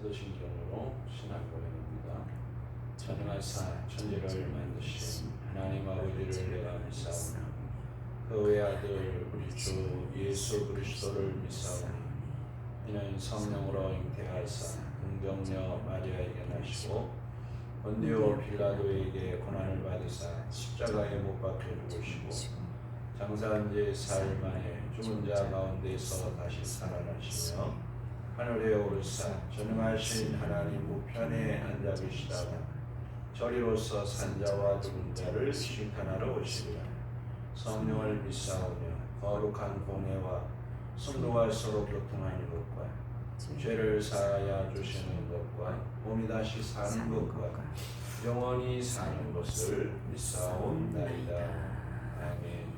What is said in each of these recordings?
사도신경으로 신앙 고백합니다. 전능하사 천지를 만드신 하나님 아버지를 내가 믿사오니 그 외아들 우리 주 예수 그리스도를 믿사오니 이는 성령으로 잉태하사 긍정녀 마리아에게 나시고 본디오 빌라도에게 고난을 받으사 십자가에 못 박혀 죽으시고 장사한 지 사흘 만에 죽은 자 가운데서 다시 살아나시며 하늘에 오르사 전능하신 하나님 우편에 앉아 계시다가 저리로서 산자와 죽은 자를 심판하러 오시리라. 성령을 믿사오며 거룩한 공회와 성도와 서로 교통하는 것과 죄를 사하여 주시는 것과 몸이 다시 사는 것과 영원히 사는 것을 믿사옵나이다. 아멘.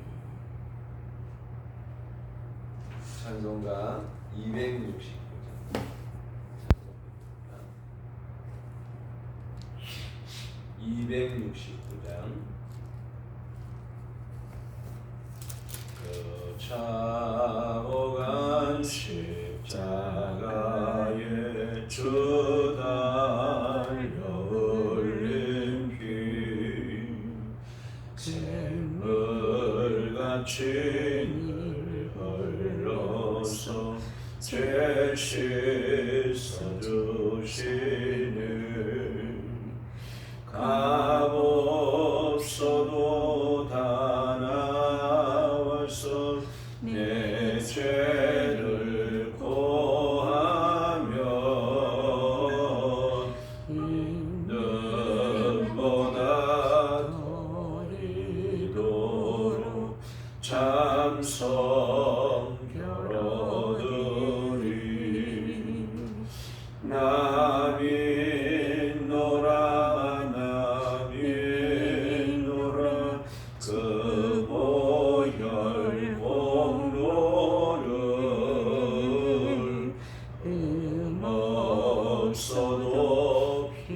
찬송가 269장 269장 그 차고간 십자가에 주 달려 흘린 피 샘물같이 늘 흘러서 죄 씻어주시는 값없어도 다 나와서 내 죄를 고하며 눈보다 더 이도록 참성결 얻으리. 나 믿노라 나 믿노라 그 보혈 공로를 없어도 피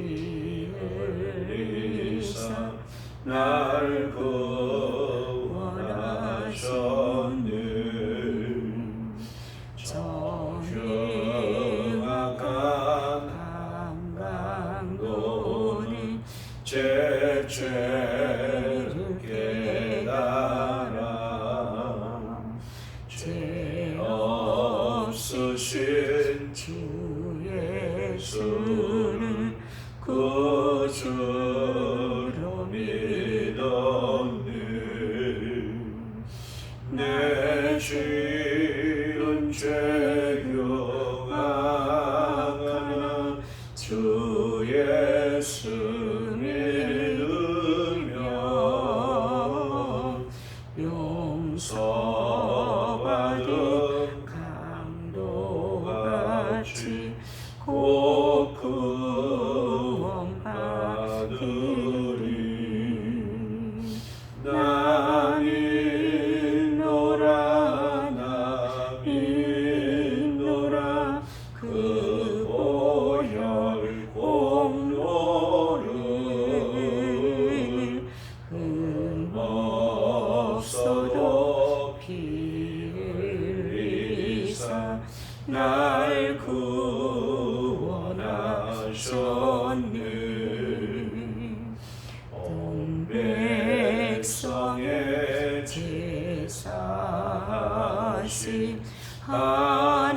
흘리사 날 구원하셨네. 정흉악한 강도는 제 죄를 깨달아 죄 없으신 주 예수를 구주로 믿었네. 내 지은 죄 용악하나 주 예수 믿으며 용서받은 강도같이 곧 구원받으리. 나 믿노라 나 믿노라 그 보혈 공로를 흠없어도 피 흘리사 날 구원하셨네. 온 백성의 제사하신 하나님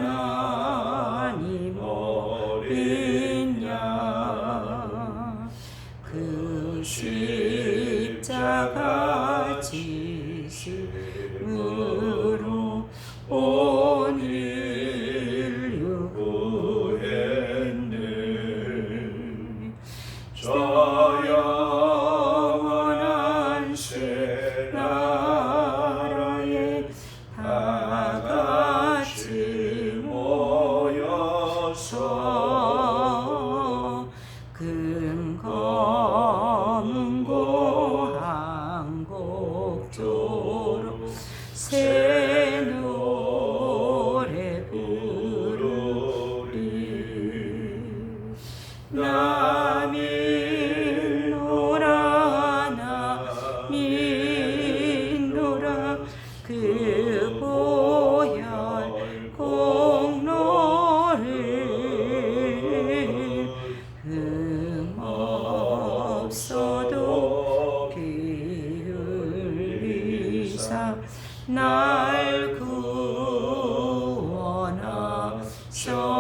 어린 양 그 십자가 지심으로 온 인류 구했네. 저 영원한 새 나라에 다 같이 모여서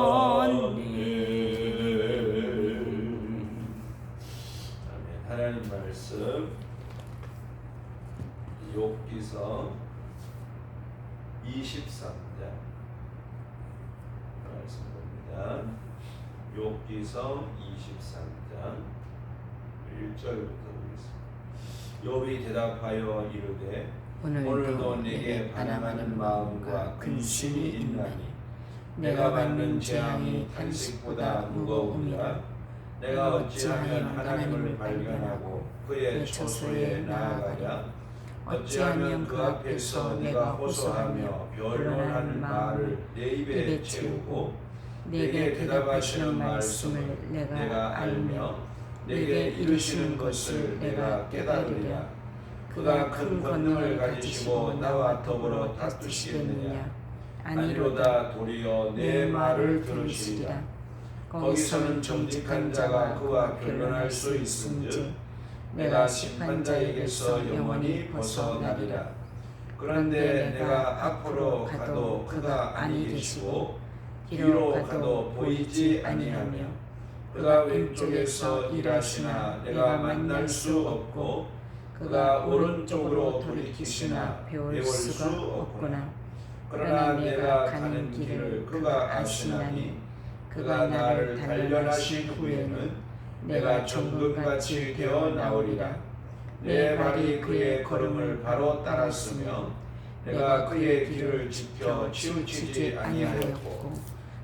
아멘. 하나님 말씀 욥기서 23장 말씀 봅니다. 욥기서 23장 1절부터 보겠습니다. 욥이 대답하여 이르되 오늘도 내게 반항하는 마음과 근심이 있나니 내가 받는 재앙이 탄식보다 무거우니라. 내가 어찌하면 하나님을 발견하고 그의 처소에 나아가랴. 어찌하면 그 앞에서 내가 호소하며 변론하는 말을 내 입에 채우고 내게 대답하시는 말씀을 내가 알며 내게 이루시는 것을 내가 깨달으랴. 그가 큰 권능을 가지시고 나와 더불어 다투시겠느냐. 아니로다. 도리어 내 말을 들으시리라. 거기서는 정직한 자가 그와 변론할 수 있은즉 내가 심판자에게서 영원히 벗어나리라. 그런데 내가 앞으로 가도 그가 아니 계시고 뒤로 가도 보이지 아니하며 그가 왼쪽에서 일하시나 내가 만날 수 없고 그가 오른쪽으로 돌이키시나 배울 수 없구나. 그러나 내가 가는 길을 그가 아시나니 그가 나를 단련하신 후에는 내가 정금같이 되어 나오리라. 내 발이 그의 걸음을 바로 따랐으며 내가 그의 길을 지켜 치우치지 아니하였고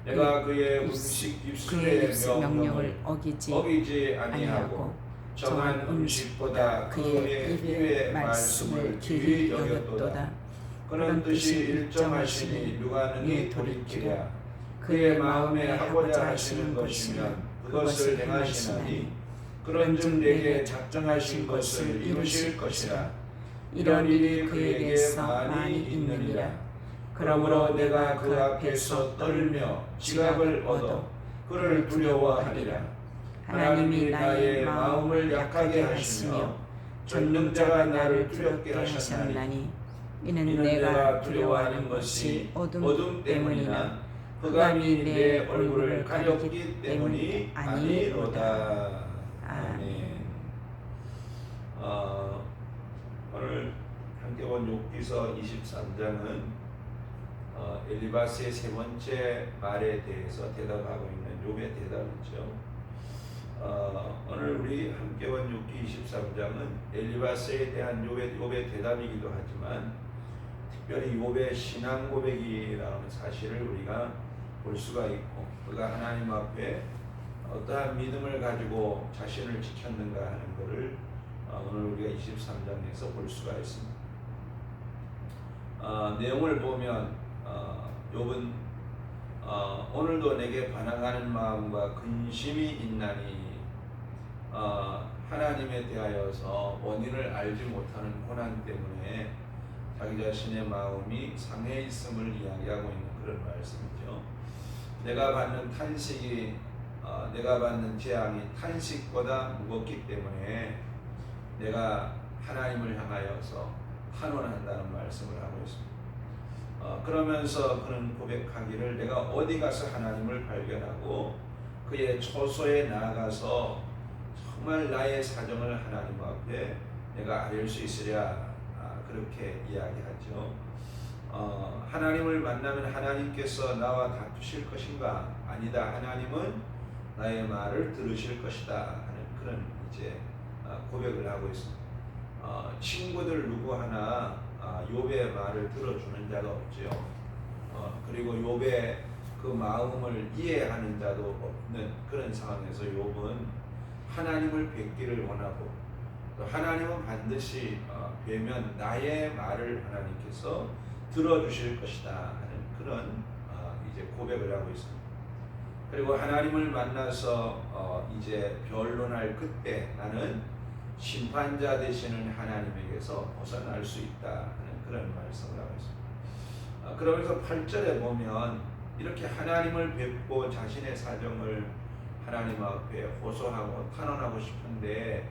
내가 그의 음식 입술의 명령을 어기지 아니하고 정한 음식보다 그의 입의 말씀을 귀히 여겼도다. 그런 뜻이 일정하시니 누가 능히 돌이키랴. 그의 마음에 하고자 하시는 것이면 그것을 행하시나니 그런즉 내게 작정하신 것을 이루실 것이라. 이런 일이 그에게서 많이 있느니라. 그러므로 내가 그 앞에서 떨며 지각을 얻어 그를 두려워하리라. 하나님이 나의 마음을 약하게 하시며 전능자가 나를 두렵게 하셨나니 이는 내가 두려워하는 것이 어둠 때문이나 흑암이 내 얼굴을 가렸기 때문이 아니로다. 아멘. 오늘 함께 본 욥기서 23장은 엘리바스의 세 번째 말에 대해서 대답하고 있는 욥의 대답이죠. 오늘 우리 함께 본 욥기 23장은 엘리바스에 대한 욥의 대답이기도 하지만 특별히 욥의 신앙 고백이라는 사실을 우리가 볼 수가 있고 그가 하나님 앞에 어떠한 믿음을 가지고 자신을 지켰는가 하는 것을 오늘 우리가 23장에서 볼 수가 있습니다. 내용을 보면 욥은 오늘도 내게 반항하는 마음과 근심이 있나니 하나님에 대하여서 원인을 알지 못하는 고난 때문에 자기 자신의 마음이 상해 있음을 이야기하고 있는 그런 말씀이죠. 내가 받는 탄식이 내가 받는 재앙이 탄식보다 무겁기 때문에 내가 하나님을 향하여서 환원한다는 말씀을 하고 있습니다. 그러면서 그는 고백하기를 내가 어디 가서 하나님을 발견하고 그의 처소에 나아가서 정말 나의 사정을 하나님 앞에 내가 아뢰 수 있으랴 그렇게 이야기하죠. 하나님을 만나면 하나님께서 나와 다투실 것인가? 아니다. 하나님은 나의 말을 들으실 것이다 하는 그런 이제 고백을 하고 있습니다. 친구들 누구 하나 욥의 말을 들어주는 자가 없죠. 그리고 욥의 그 마음을 이해하는 자도 없는 그런 상황에서 욥은 하나님을 뵙기를 원하고 또 하나님은 반드시 뵈면 나의 말을 하나님께서 들어주실 것이다 하는 그런 이제 고백을 하고 있습니다. 그리고 하나님을 만나서 이제 변론할 그때 나는 심판자 되시는 하나님에게서 벗어날 수 있다 하는 그런 말씀을 하고 있습니다. 그러면서 8절에 보면 이렇게 하나님을 뵙고 자신의 사정을 하나님 앞에 호소하고 탄원하고 싶은데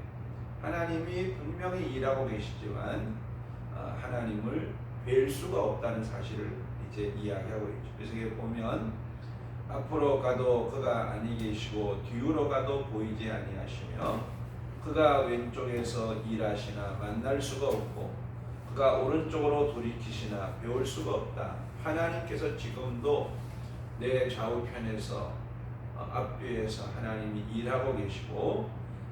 하나님이 분명히 일하고 계시지만 하나님을 뵐 수가 없다는 사실을 이제 이야기하고 있죠. 그래서 이게 보면 앞으로 가도 그가 아니 계시고 뒤로 가도 보이지 아니하시며 그가 왼쪽에서 일하시나 만날 수가 없고 그가 오른쪽으로 돌이키시나 배울 수가 없다. 하나님께서 지금도 내 좌우편에서 앞뒤에서 하나님이 일하고 계시고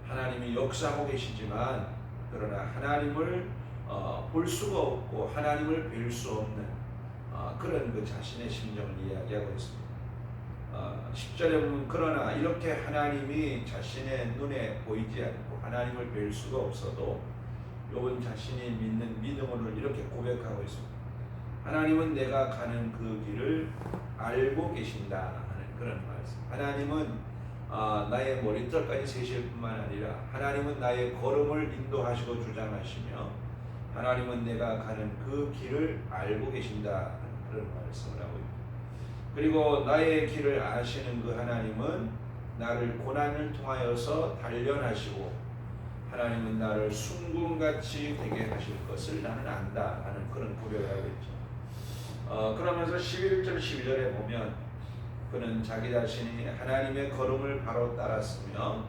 하나님이 역사하고 계시지만 그러나 하나님을 볼 수가 없고 하나님을 뵐 수 없는 그런 그 자신의 심정을 이야기하고 있습니다. 10절에 보면 그러나 이렇게 하나님이 자신의 눈에 보이지 않고 하나님을 뵐 수가 없어도 욥은 자신이 믿는 믿음으로 이렇게 고백하고 있습니다. 하나님은 내가 가는 그 길을 알고 계신다 하는 그런 말씀. 하나님은 나의 머리털까지 세실 뿐만 아니라 하나님은 나의 걸음을 인도하시고 주장하시며 하나님은 내가 가는 그 길을 알고 계신다 하는 그런 말씀을 하고 있습니다. 그리고 나의 길을 아시는 그 하나님은 나를 고난을 통하여서 단련하시고 하나님은 나를 순금같이 되게 하실 것을 나는 안다 하는 그런 고백을 하고 있죠. 그러면서 11절 12절에 보면 그는 자기 자신이 하나님의 걸음을 바로 따랐으며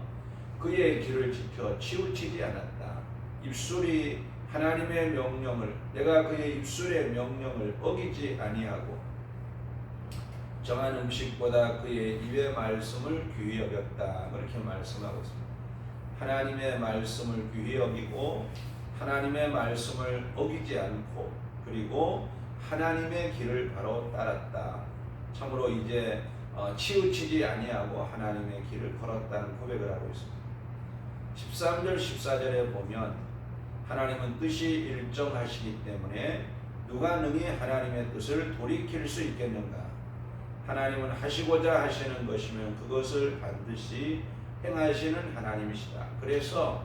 그의 길을 지켜 치우치지 않았다. 입술이 하나님의 명령을 내가 그의 입술의 명령을 어기지 아니하고 정한 음식보다 그의 입의 말씀을 귀히 여겼다. 그렇게 말씀하고 있습니다. 하나님의 말씀을 귀히 여기고 하나님의 말씀을 어기지 않고 그리고 하나님의 길을 바로 따랐다. 참으로 이제 치우치지 아니하고 하나님의 길을 걸었다는 고백을 하고 있습니다. 13절 14절에 보면 하나님은 뜻이 일정하시기 때문에 누가 능히 하나님의 뜻을 돌이킬 수 있겠는가? 하나님은 하시고자 하시는 것이면 그것을 반드시 행하시는 하나님이시다. 그래서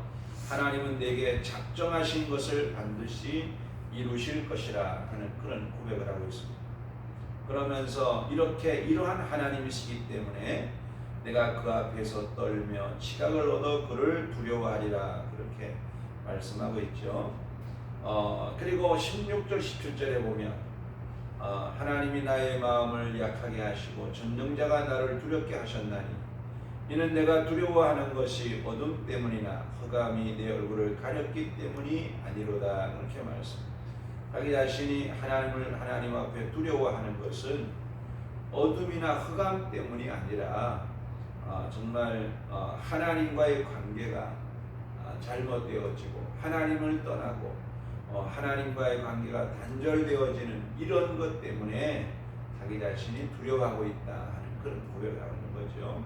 하나님은 내게 작정하신 것을 반드시 이루실 것이라 하는 그런 고백을 하고 있습니다. 그러면서 이렇게 이러한 하나님이시기 때문에 내가 그 앞에서 떨며 지각을 얻어 그를 두려워하리라 그렇게 말씀하고 있죠. 그리고 16절 17절에 보면 하나님이 나의 마음을 약하게 하시고 전능자가 나를 두렵게 하셨나니 이는 내가 두려워하는 것이 어둠 때문이나 흑암이 내 얼굴을 가렸기 때문이 아니로다 그렇게 말씀합니다. 자기 자신이 하나님 앞에 두려워하는 것은 어둠이나 흑암 때문이 아니라 정말 하나님과의 관계가 잘못되어지고 하나님을 떠나고 하나님과의 관계가 단절되어지는 이런 것 때문에 자기 자신이 두려워하고 있다 하는 그런 고백을 하고 있는 거죠.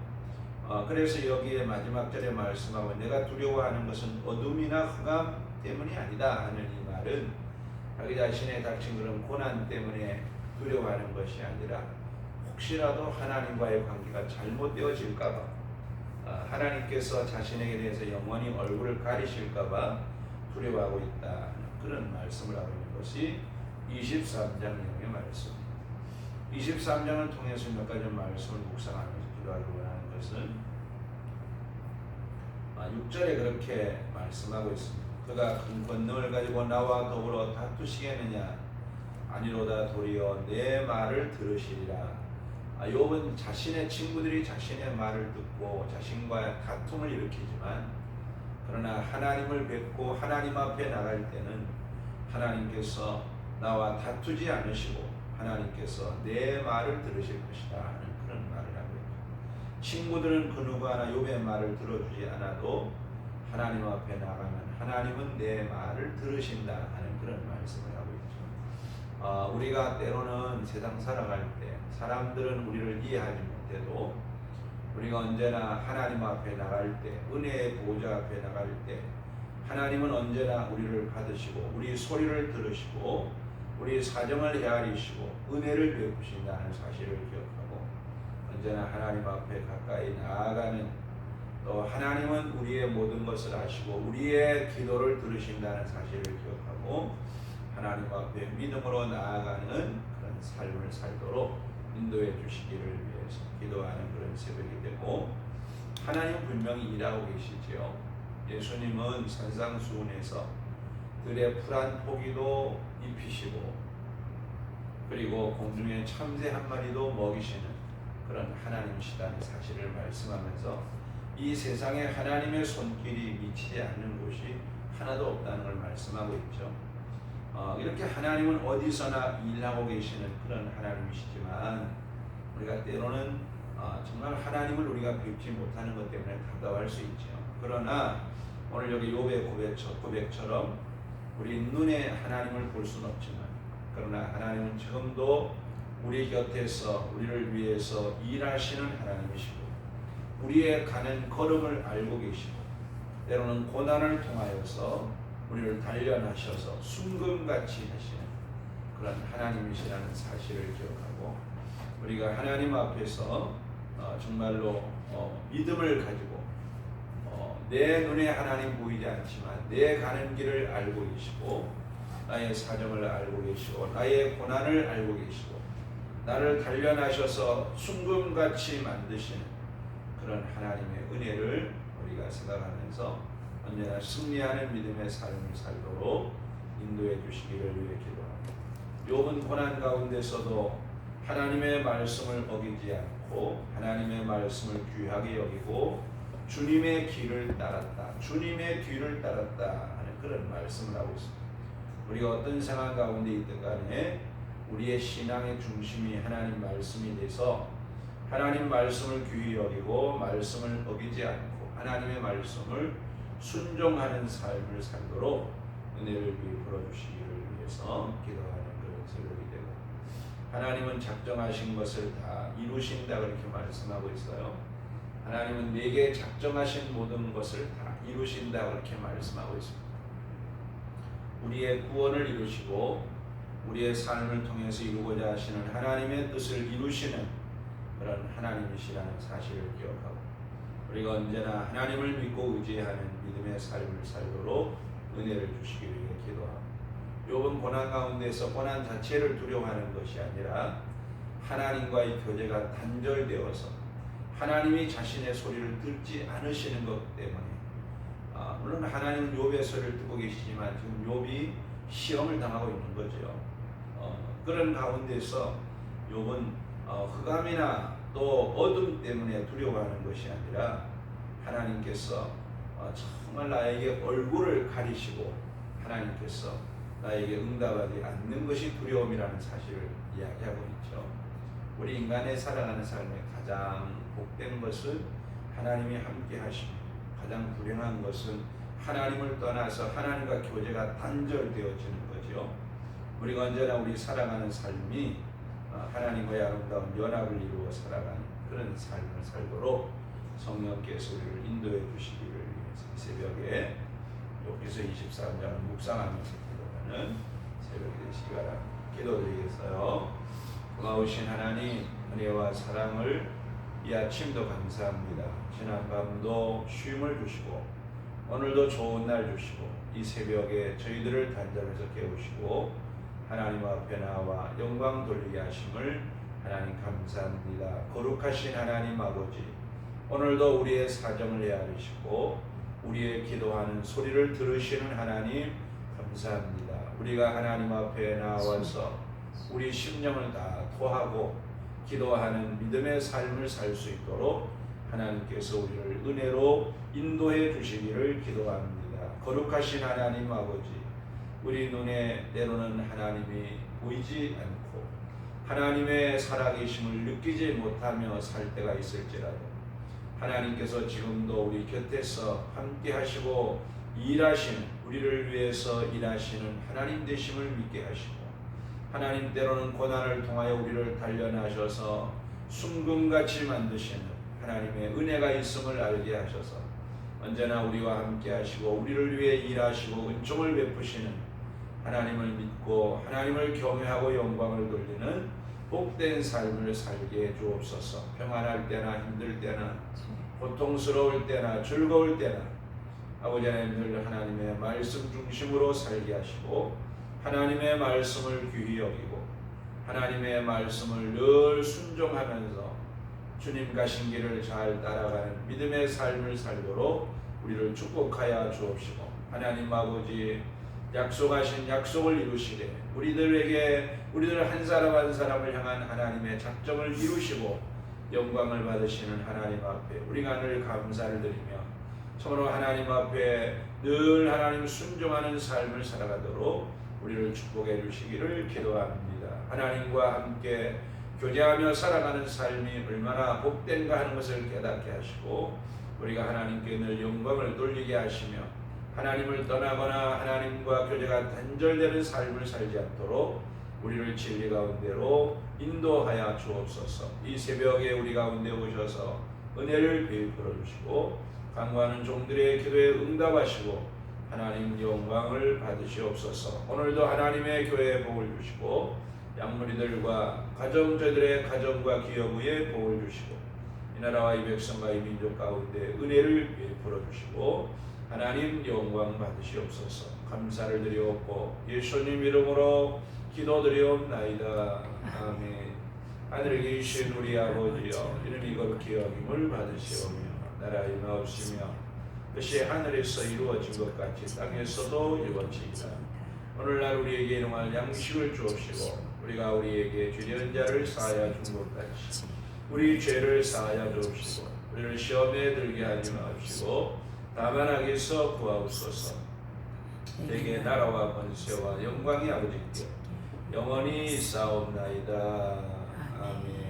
그래서 여기에 마지막 절에 말씀하고 내가 두려워하는 것은 어둠이나 흑암 때문이 아니다 하는 이 말은 자기 자신의 닥친 그런 고난 때문에 두려워하는 것이 아니라 혹시라도 하나님과의 관계가 잘못되어질까봐 하나님께서 자신에게 대해서 영원히 얼굴을 가리실까봐 두려워하고 있다 하는 그런 말씀을 하고 있는 것이 23장 내용의 말씀입니다. 23장을 통해서 몇 가지 말씀을 묵상하면서 기도하기 원하는 것은 6절에 그렇게 말씀하고 있습니다. 그가 큰 권능을 가지고 나와 더불어 다투시겠느냐? 아니로다 도리어 내 말을 들으시리라. 욥은 자신의 친구들이 자신의 말을 듣고 자신과 다툼을 일으키지만 그러나 하나님을 뵙고 하나님 앞에 나갈 때는 하나님께서 나와 다투지 않으시고 하나님께서 내 말을 들으실 것이다 하는 그런 말을 하고 있습니다. 친구들은 그 누구 하나 욥의 말을 들어주지 않아도 하나님 앞에 나가면 하나님은 내 말을 들으신다 하는 그런 말씀을 하고 있죠. 우리가 때로는 세상 살아갈 때 사람들은 우리를 이해하지 못해도 우리가 언제나 하나님 앞에 나갈 때 은혜의 보좌 앞에 나갈 때 하나님은 언제나 우리를 받으시고 우리 소리를 들으시고 우리 사정을 헤아리시고 은혜를 베푸신다는 사실을 기억하고 언제나 하나님 앞에 가까이 나아가는 또 하나님은 우리의 모든 것을 아시고 우리의 기도를 들으신다는 사실을 기억하고 하나님 앞에 믿음으로 나아가는 그런 삶을 살도록 인도해 주시기를 위해서 기도하는 그런 새벽이 되고 하나님 분명히 일하고 계시지요. 예수님은 산상수훈에서 들의 푸른 포기도 입히시고 그리고 공중에 참새 한 마리도 먹이시는 그런 하나님이시다는 사실을 말씀하면서 이 세상에 하나님의 손길이 미치지 않는 곳이 하나도 없다는 걸 말씀하고 있죠. 이렇게 하나님은 어디서나 일하고 계시는 그런 하나님이시지만 우리가 때로는 정말 하나님을 우리가 뵙지 못하는 것 때문에 답답할 수 있죠. 그러나 오늘 여기 욥의 고백처럼 우리 눈에 하나님을 볼 수는 없지만 그러나 하나님은 지금도 우리 곁에서 우리를 위해서 일하시는 하나님이시고 우리의 가는 걸음을 알고 계시고 때로는 고난을 통하여서 우리를 단련하셔서 순금같이 하시는 그런 하나님이시라는 사실을 기억하고 우리가 하나님 앞에서 정말로 믿음을 가지고 내 눈에 하나님 보이지 않지만 내 가는 길을 알고 계시고 나의 사정을 알고 계시고 나의 고난을 알고 계시고 나를 단련하셔서 순금같이 만드시는 그런 하나님의 은혜를 우리가 생각하면서 언제나 승리하는 믿음의 삶을 살도록 인도해 주시기를 위해 기도합니다. 욥은 고난 가운데서도 하나님의 말씀을 어기지 않고 하나님의 말씀을 귀하게 여기고 주님의 길을 따랐다. 주님의 뒤를 따랐다 하는 그런 말씀을 하고 있습니다. 우리가 어떤 상황 가운데 있든 간에 우리의 신앙의 중심이 하나님 말씀이 돼서 하나님 말씀을 귀히 여기고 말씀을 어기지 않고 하나님의 말씀을 순종하는 삶을 살도록 은혜를 베풀어 주시기를 위해서 기도하는 그런 새벽이 되고 하나님은 작정하신 것을 다 이루신다 그렇게 말씀하고 있어요. 하나님은 내게 작정하신 모든 것을 다 이루신다 그렇게 말씀하고 있습니다. 우리의 구원을 이루시고 우리의 삶을 통해서 이루고자 하시는 하나님의 뜻을 이루시는 그런 하나님이시라는 사실을 기억하고 우리가 언제나 하나님을 믿고 의지하는 믿음의 삶을 살도록 은혜를 주시기 위해 기도합니다. 욥은 고난 가운데서 고난 자체를 두려워하는 것이 아니라 하나님과의 교제가 단절되어서 하나님이 자신의 소리를 듣지 않으시는 것 때문에 물론 하나님은 욥의 소리를 듣고 계시지만 지금 욥이 시험을 당하고 있는 거죠. 그런 가운데서 욥은 흑암이나 또 어둠 때문에 두려워하는 것이 아니라 하나님께서 정말 나에게 얼굴을 가리시고 하나님께서 나에게 응답하지 않는 것이 두려움이라는 사실을 이야기하고 있죠. 우리 인간의 살아가는 삶에 가장 복된 것은 하나님이 함께 하시고 가장 불행한 것은 하나님을 떠나서 하나님과 교제가 단절되어지는 거죠. 우리가 언제나 우리 살아가는 삶이 하나님과의 아름다운 연합을 이루어 살아가는 그런 삶을 살도록 성령께서 우리를 인도해 주시기를 위해서 이 새벽에 욥기서 23장을 묵상하면서 기도하는 새벽이 되시기 바랍니다. 기도드리겠어요. 고마우신 하나님 은혜와 사랑을 이 아침도 감사합니다. 지난 밤도 쉼을 주시고 오늘도 좋은 날 주시고 이 새벽에 저희들을 단잠에서 깨우시고 하나님 앞에 나와 영광 돌리게 하심을 하나님 감사합니다. 거룩하신 하나님 아버지 오늘도 우리의 사정을 헤아리시고 우리의 기도하는 소리를 들으시는 하나님 감사합니다. 우리가 하나님 앞에 나와서 우리 심령을 다 토하고 기도하는 믿음의 삶을 살 수 있도록 하나님께서 우리를 은혜로 인도해 주시기를 기도합니다. 거룩하신 하나님 아버지 우리 눈에 때로는 하나님이 보이지 않고 하나님의 살아계심을 느끼지 못하며 살 때가 있을지라도 하나님께서 지금도 우리 곁에서 함께 하시고 일하시는 우리를 위해서 일하시는 하나님 되심을 믿게 하시고 하나님 때로는 고난을 통하여 우리를 단련하셔서 순금같이 만드시는 하나님의 은혜가 있음을 알게 하셔서 언제나 우리와 함께 하시고 우리를 위해 일하시고 은총을 베푸시는 하나님을 믿고 하나님을 경외하고 영광을 돌리는 복된 삶을 살게 해 주옵소서. 평안할 때나 힘들 때나 고통스러울 때나 즐거울 때나 아버지 하나님 늘 하나님의 말씀 중심으로 살게 하시고 하나님의 말씀을 귀히 여기고 하나님의 말씀을 늘 순종하면서 주님 가신 길을 잘 따라가는 믿음의 삶을 살도록 우리를 축복하여 주옵시고 하나님 아버지 약속하신 약속을 이루시되 우리들 한 사람 한 사람을 향한 하나님의 작정을 이루시고 영광을 받으시는 하나님 앞에 우리가 늘 감사를 드리며 참으로 하나님 앞에 늘 하나님 순종하는 삶을 살아가도록 우리를 축복해 주시기를 기도합니다. 하나님과 함께 교제하며 살아가는 삶이 얼마나 복된가 하는 것을 깨닫게 하시고 우리가 하나님께 늘 영광을 돌리게 하시며 하나님을 떠나거나 하나님과 교제가 단절되는 삶을 살지 않도록 우리를 진리 가운데로 인도하여 주옵소서. 이 새벽에 우리 가운데 오셔서 은혜를 베풀어 주시고 간구하는 종들의 기도에 응답하시고 하나님 영광을 받으시옵소서. 오늘도 하나님의 교회에 복을 주시고 양무리들과 가정자들의 가정과 기업 위에 복을 주시고 이 나라와 이 백성과 이 민족 가운데 은혜를 베풀어 주시고 하나님 영광 받으시옵소서. 감사를 드리옵고 예수님 이름으로 기도드리옵나이다. 아멘. 하늘에 계신 우리 아버지여 이름이 거룩히 여김을 받으시오며 나라의 나옵시며 뜻이 하늘에서 이루어진 것 같이 땅에서도 이루어지이다. 오늘날 우리에게 일용할 양식을 주옵시고 우리가 우리에게 죄지은 자를 사하여 준 것 같이 우리 죄를 사하여 주옵시고 우리를 시험에 들게 하지 마옵시고 다만 악에서 구하옵소서. 내게 나라와 권세와 영광이 아버지께 영원히 있사옵나이다. 아멘.